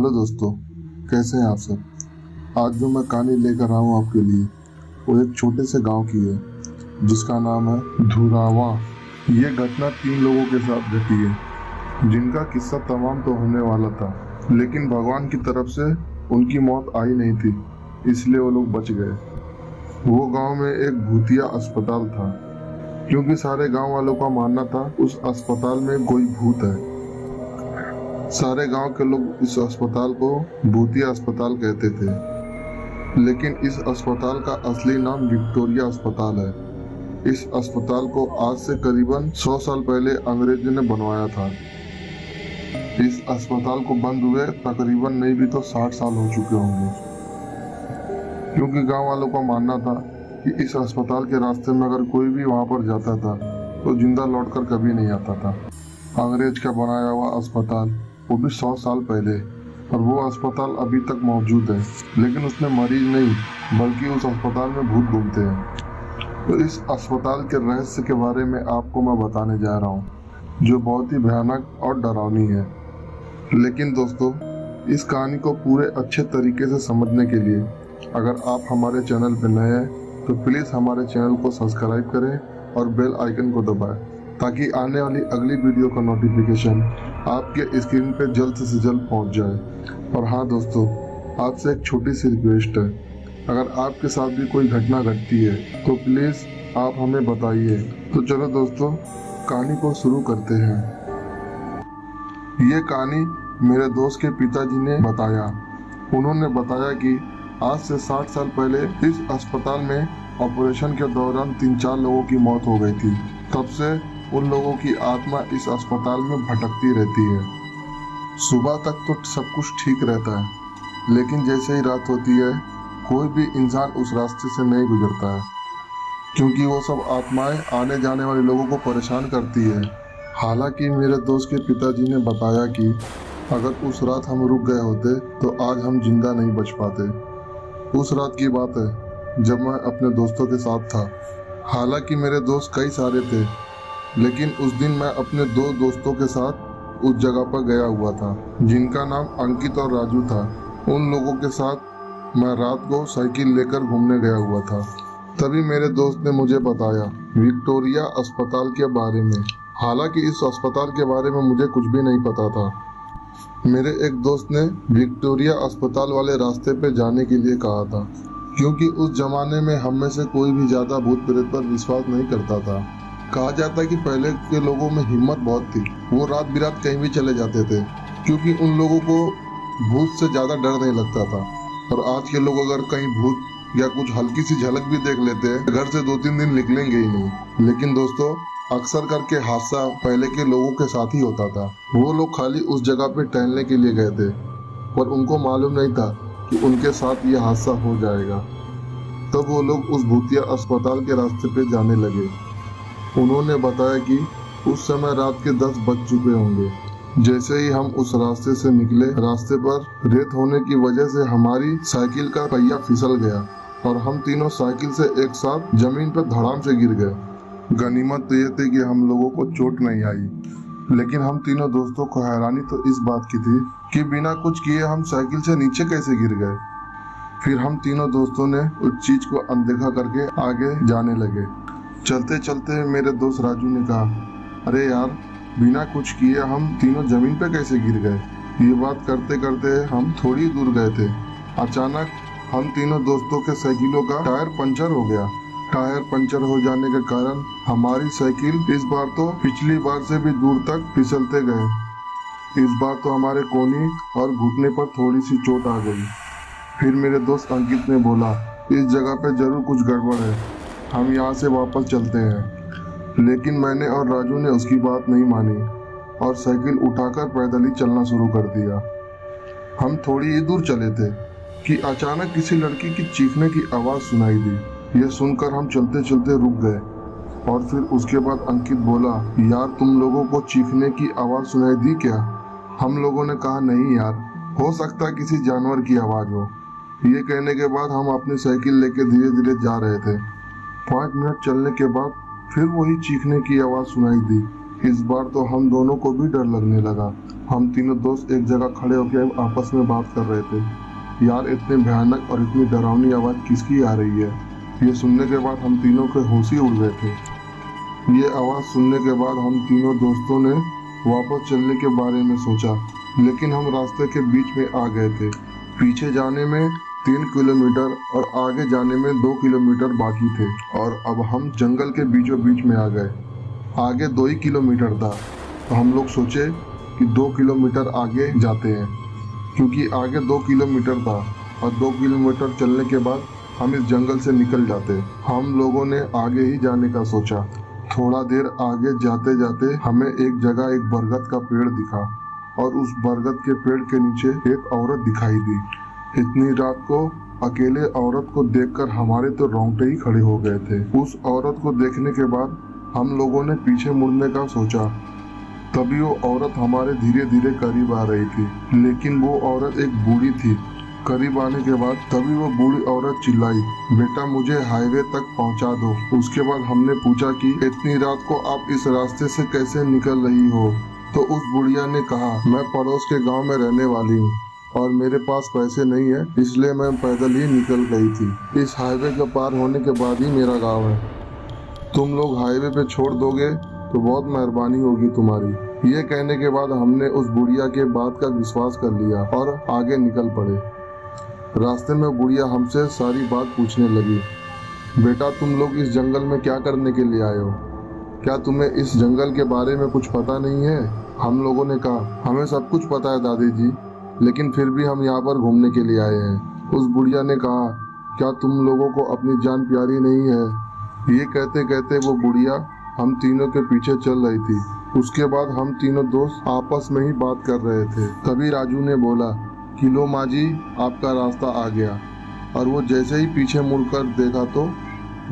Hello दोस्तों, कैसे हैं आप सब। आज जो मैं कहानी लेकर आया हूँ आपके लिए वो एक छोटे से गांव की है जिसका नाम है धुरावा। ये घटना 3 लोगों के साथ घटी है जिनका किस्सा तमाम तो होने वाला था, लेकिन भगवान की तरफ से उनकी मौत आई नहीं थी, इसलिए वो लोग बच गए। वो गांव में एक भूतिया अस्पताल था क्योंकि सारे गांव वालों का मानना था उस अस्पताल में कोई भूत है। सारे गांव के लोग इस अस्पताल को भूतिया अस्पताल कहते थे, लेकिन इस अस्पताल का असली नाम विक्टोरिया अस्पताल है। इस अस्पताल को आज से करीबन 100 साल पहले अंग्रेजों ने बनवाया था। इस अस्पताल को बंद हुए तकरीबन नहीं भी तो 60 साल हो चुके होंगे, क्योंकि गांव वालों का मानना था कि इस अस्पताल के रास्ते में अगर कोई भी वहां पर जाता था तो जिंदा लौटकर कभी नहीं आता था। अंग्रेज का बनाया हुआ अस्पताल, वो भी 100 साल पहले, और वो अस्पताल अभी तक मौजूद है, लेकिन उसमें मरीज नहीं बल्कि उस अस्पताल में भूत घूमते हैं। तो इस अस्पताल के रहस्य के बारे में आपको मैं बताने जा रहा हूँ, जो बहुत ही भयानक और डरावनी है। लेकिन दोस्तों, इस कहानी को पूरे अच्छे तरीके से समझने के लिए अगर आप हमारे चैनल पर नए हैं तो प्लीज़ हमारे चैनल को सब्सक्राइब करें और बेल आइकन को दबाएं, ताकि आने वाली अगली वीडियो का नोटिफिकेशन आपके स्क्रीन पे जल्द से जल्द पहुंच जाए। और हाँ दोस्तों, आपसे एक छोटी सी रिक्वेस्ट है, अगर आपके साथ भी कोई घटना घटती है तो प्लीज़ आप हमें बताइए। तो चलो दोस्तों, कहानी को शुरू करते हैं। ये कहानी मेरे दोस्त के पिताजी ने बताया। उन्होंने बताया कि आज से 60 साल पहले इस अस्पताल में ऑपरेशन के दौरान 3-4 लोगों की मौत हो गई थी। तब से उन लोगों की आत्मा इस अस्पताल में भटकती रहती है। सुबह तक तो सब कुछ ठीक रहता है, लेकिन जैसे ही रात होती है कोई भी इंसान उस रास्ते से नहीं गुजरता है, क्योंकि वो सब आत्माएं आने जाने वाले लोगों को परेशान करती है। हालांकि मेरे दोस्त के पिताजी ने बताया कि अगर उस रात हम रुक गए होते तो आज हम जिंदा नहीं बच पाते। उस रात की बात है जब मैं अपने दोस्तों के साथ था। हालांकि मेरे दोस्त कई सारे थे, लेकिन उस दिन मैं अपने 2 दोस्तों के साथ उस जगह पर गया हुआ था, जिनका नाम अंकित और राजू था। उन लोगों के साथ मैं रात को साइकिल लेकर घूमने गया हुआ था। तभी मेरे दोस्त ने मुझे बताया विक्टोरिया अस्पताल के बारे में। हालांकि इस अस्पताल के बारे में मुझे कुछ भी नहीं पता था। मेरे एक दोस्त ने विक्टोरिया अस्पताल वाले रास्ते पे जाने के लिए कहा था, क्योंकि उस जमाने में हम में से कोई भी ज्यादा भूत प्रेत पर विश्वास नहीं करता था। कहा जाता है कि पहले के लोगों में हिम्मत बहुत थी, वो रात बिरात कहीं भी चले जाते थे, क्योंकि उन लोगों को भूत से ज्यादा डर नहीं लगता था। और आज के लोग अगर कहीं भूत या कुछ हल्की सी झलक भी देख लेते हैं, घर से 2-3 दिन निकलेंगे ही नहीं। लेकिन दोस्तों, अक्सर करके हादसा पहले के लोगों के साथ ही होता था। वो लोग खाली उस जगह पे टहलने के लिए गए थे, पर उनको मालूम नहीं था कि उनके साथ ये हादसा हो जाएगा। तब वो लोग उस भूतिया अस्पताल के रास्ते पे जाने लगे। उन्होंने बताया कि उस समय रात के 10 बज चुके होंगे। जैसे ही हम उस रास्ते से निकले, रास्ते पर रेत होने की वजह से हमारी साइकिल का पहिया फिसल गया और हम तीनों साइकिल से एक साथ जमीन पर धड़ाम से गिर गए। गनीमत तो ये थी कि हम लोगों को चोट नहीं आई, लेकिन हम तीनों दोस्तों को हैरानी तो इस बात की थी कि बिना कुछ किए हम साइकिल से नीचे कैसे गिर गए। फिर हम तीनों दोस्तों ने उस चीज को अनदेखा करके आगे जाने लगे। चलते चलते मेरे दोस्त राजू ने कहा, अरे यार, बिना कुछ किए हम तीनों जमीन पे कैसे गिर गए। ये बात करते करते हम थोड़ी दूर गए थे, अचानक हम तीनों दोस्तों के साइकिलों का टायर पंचर हो गया। टायर पंचर हो जाने के कारण हमारी साइकिल इस बार तो पिछली बार से भी दूर तक फिसलते गए। इस बार तो हमारे कोहनी और घुटने पर थोड़ी सी चोट आ गई। फिर मेरे दोस्त अंकित ने बोला, इस जगह पे जरूर कुछ गड़बड़ है, हम यहाँ से वापस चलते हैं। लेकिन मैंने और राजू ने उसकी बात नहीं मानी और साइकिल उठाकर पैदल ही चलना शुरू कर दिया। हम थोड़ी ही दूर चले थे कि अचानक किसी लड़की की चीखने की आवाज़ सुनाई दी। ये सुनकर हम चलते चलते रुक गए और फिर उसके बाद अंकित बोला, यार, तुम लोगों को चीखने की आवाज़ सुनाई दी क्या? हम लोगों ने कहा, नहीं यार, हो सकता है किसी जानवर की आवाज़ हो। ये कहने के बाद हम अपनी साइकिल लेके धीरे धीरे जा रहे थे। 5 मिनट चलने के बाद फिर वही चीखने की आवाज़ सुनाई दी। इस बार तो हम दोनों को भी डर लगने लगा हम तीनों दोस्त एक जगह खड़े होकर आपस में बात कर रहे थे। यार, इतनी भयानक और इतनी डरावनी आवाज़ किसकी आ रही है? ये सुनने के बाद हम तीनों के होश ही उड़ गए थे। ये आवाज़ सुनने के बाद हम तीनों दोस्तों ने वापस चलने के बारे में सोचा, लेकिन हम रास्ते के बीच में आ गए थे। पीछे जाने में 3 किलोमीटर और आगे जाने में 2 किलोमीटर बाकी थे और अब हम जंगल के बीचों बीच में आ गए। आगे 2 ही किलोमीटर था, तो हम लोग सोचे कि 2 किलोमीटर आगे जाते हैं, क्योंकि आगे 2 किलोमीटर था और 2 किलोमीटर चलने के बाद हम इस जंगल से निकल जाते। हम लोगों ने आगे ही जाने का सोचा। थोड़ा देर आगे जाते जाते हमें एक जगह एक बरगद का पेड़ दिखा और उस बरगद के पेड़ के नीचे एक औरत दिखाई दी। इतनी रात को अकेले औरत को देखकर हमारे तो रोंगटे ही खड़े हो गए थे। उस औरत को देखने के बाद हम लोगों ने पीछे मुड़ने का सोचा, तभी वो औरत हमारे धीरे धीरे करीब आ रही थी, लेकिन वो औरत एक बूढ़ी थी। करीब आने के बाद तभी वो बूढ़ी औरत चिल्लाई, बेटा मुझे हाईवे तक पहुंचा दो। उसके बाद हमने पूछा कि इतनी रात को आप इस रास्ते से कैसे निकल रही हो? तो उस बुढ़िया ने कहा, मैं पड़ोस के गांव में रहने वाली हूँ और मेरे पास पैसे नहीं है, इसलिए मैं पैदल ही निकल गई थी। इस हाईवे के पार होने के बाद ही मेरा गाँव है। तुम लोग हाईवे पे छोड़ दोगे तो बहुत मेहरबानी होगी तुम्हारी। ये कहने के बाद हमने उस बुढ़िया के बात का विश्वास कर लिया और आगे निकल पड़े। रास्ते में बुढ़िया हमसे सारी बात पूछने लगी, बेटा तुम लोग इस जंगल में क्या करने के लिए आए हो? क्या तुम्हें इस जंगल के बारे में कुछ पता नहीं है? हम लोगों ने कहा, हमें सब कुछ पता है दादी जी, लेकिन फिर भी हम यहाँ पर घूमने के लिए आए हैं। उस बुढ़िया ने कहा, क्या तुम लोगों को अपनी जान प्यारी नहीं है? ये कहते कहते वो बुढ़िया हम तीनों के पीछे चल रही थी। उसके बाद हम तीनों दोस्त आपस में ही बात कर रहे थे। तभी राजू ने बोला कि लो माँ जी, आपका रास्ता आ गया। और वो जैसे ही पीछे मुड़कर देखा तो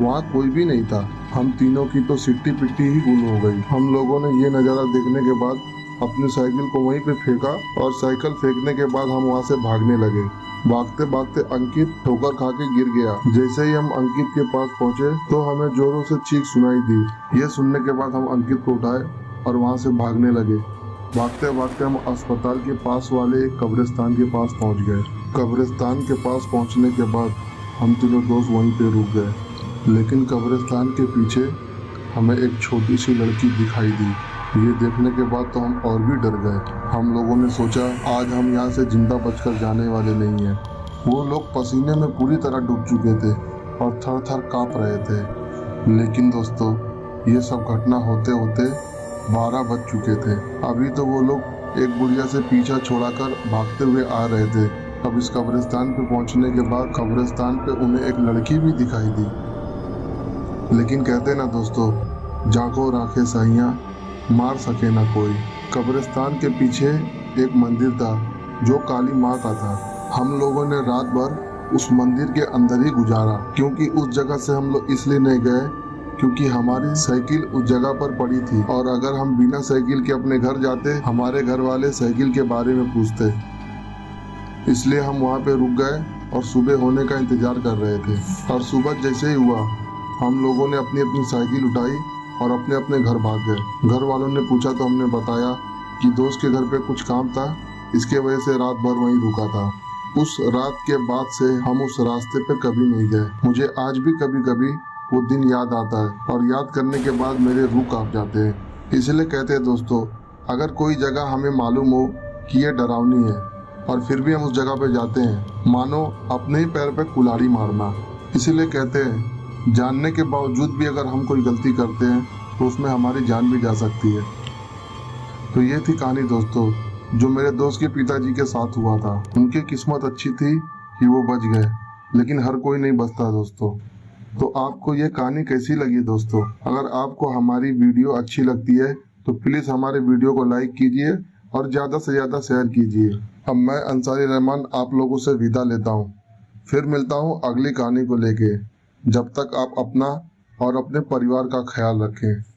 वहाँ कोई भी नहीं था। हम तीनों की तो सिट्टी पिट्टी ही गुल हो गई। हम लोगों ने ये नज़ारा देखने के बाद अपनी साइकिल को वहीं पे फेंका और साइकिल फेंकने के बाद हम वहाँ से भागने लगे। भागते भागते अंकित ठोकर खा के गिर गया। जैसे ही हम अंकित के पास पहुँचे तो हमें जोरों से चीख सुनाई दी। ये सुनने के बाद हम अंकित को उठाए और वहाँ से भागने लगे। भागते भागते हम अस्पताल के पास वाले एक कब्रिस्तान के पास पहुँच गए। कब्रिस्तान के पास पहुँचने के बाद हम तीनों दोस्त वहीं पे रुक गए, लेकिन कब्रिस्तान के पीछे हमें एक छोटी सी लड़की दिखाई दी। ये देखने के बाद तो हम और भी डर गए। हम लोगों ने सोचा आज हम यहाँ से जिंदा बचकर जाने वाले नहीं हैं। वो लोग पसीने में पूरी तरह डूब चुके थे और थर थर काँप रहे थे। लेकिन दोस्तों, ये सब घटना होते होते 12 बज चुके थे। अभी तो वो लोग एक बुढ़िया से पीछा छोड़ाकर भागते हुए आ रहे थे। अब इस कब्रिस्तान पे पहुंचने के बाद कब्रिस्तान पे उन्हें एक लड़की भी दिखाई दी। लेकिन कहते ना दोस्तों, जागो राखे साइयां, मार सके ना कोई। कब्रिस्तान के पीछे एक मंदिर था जो काली माँ का था। हम लोगों ने रात भर उस मंदिर के अंदर ही गुजारा, क्योंकि उस जगह से हम लोग इसलिए नहीं गए क्योंकि हमारी साइकिल उस जगह पर पड़ी थी और अगर हम बिना साइकिल के अपने घर जाते हमारे घर वाले साइकिल के बारे में पूछते। इसलिए हम वहाँ पे रुक गए और सुबह होने का इंतजार कर रहे थे। और सुबह जैसे ही हुआ हम लोगों ने अपनी अपनी साइकिल उठाई और अपने अपने घर भाग गए। घर वालों ने पूछा तो हमने बताया कि दोस्त के घर पे कुछ काम था, इसके वजह से रात भर वहीं रुका था। उस रात के बाद से हम उस रास्ते पे कभी नहीं गए। मुझे आज भी कभी कभी वो दिन याद आता है और याद करने के बाद मेरे रूह कांप जाते हैं। इसलिए कहते हैं दोस्तों, अगर कोई जगह हमें मालूम हो कि ये डरावनी है और फिर भी हम उस जगह पे जाते हैं, मानो अपने ही पैर पे कुल्हाड़ी मारना। इसीलिए कहते हैं जानने के बावजूद भी अगर हम कोई गलती करते हैं तो उसमें हमारी जान भी जा सकती है। तो ये थी कहानी दोस्तों, जो मेरे दोस्त के पिताजी के साथ हुआ था। उनकी किस्मत अच्छी थी कि वो बच गए, लेकिन हर कोई नहीं बचता दोस्तों। तो आपको ये कहानी कैसी लगी दोस्तों? अगर आपको हमारी वीडियो अच्छी लगती है तो प्लीज़ हमारे वीडियो को लाइक कीजिए और ज़्यादा से ज़्यादा शेयर कीजिए। अब मैं अंसारी रहमान आप लोगों से विदा लेता हूँ। फिर मिलता हूँ अगली कहानी को लेके। जब तक आप अपना और अपने परिवार का ख्याल रखें।